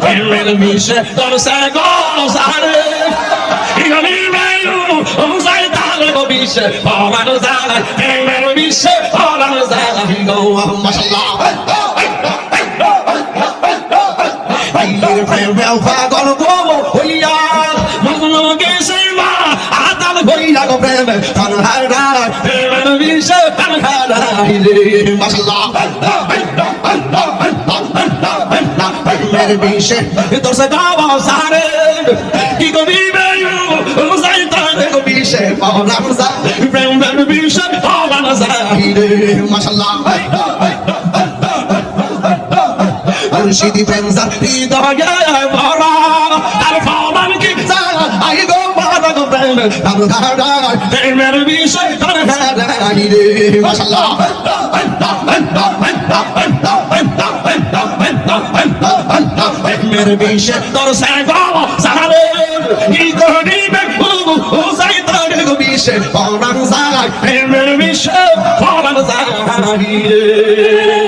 প্রেমের বিষে তোর সে গোসারে ইগনি মেয়ু শয়তান গো বিষে পরানো যায় প্রেমের বিষে পরানো যায় গো মাশাআল্লাহ আইলের প্রেমে পাগল গো হইয়া মজনু গেছে মা আদাল হইয়া গো প্রেমে তানহারা প্রেমের বিষে তানহারা রে মাশাআল্লাহ প্রেমের বিষে তোর সে গোসারে ইগনি মেয়ু শয়তান গো বিষে পরানো যায় প্রেমের বিষে পরানো যায় রে মাশাআল্লাহ মুর্শিদি ফেনজার হৃদয়ে ভরা আর ফমান কি জান আই গো মারা গো প্রেম তানহারা প্রেমের বিষয় তানহারা রে মাশাআল্লাহ প্রেমের বিষয় তোর সাগো সাহাবে কি করিবে ও শয়তান গো বিষয় পরান যায় প্রেমের বিষয় পরান যায় রে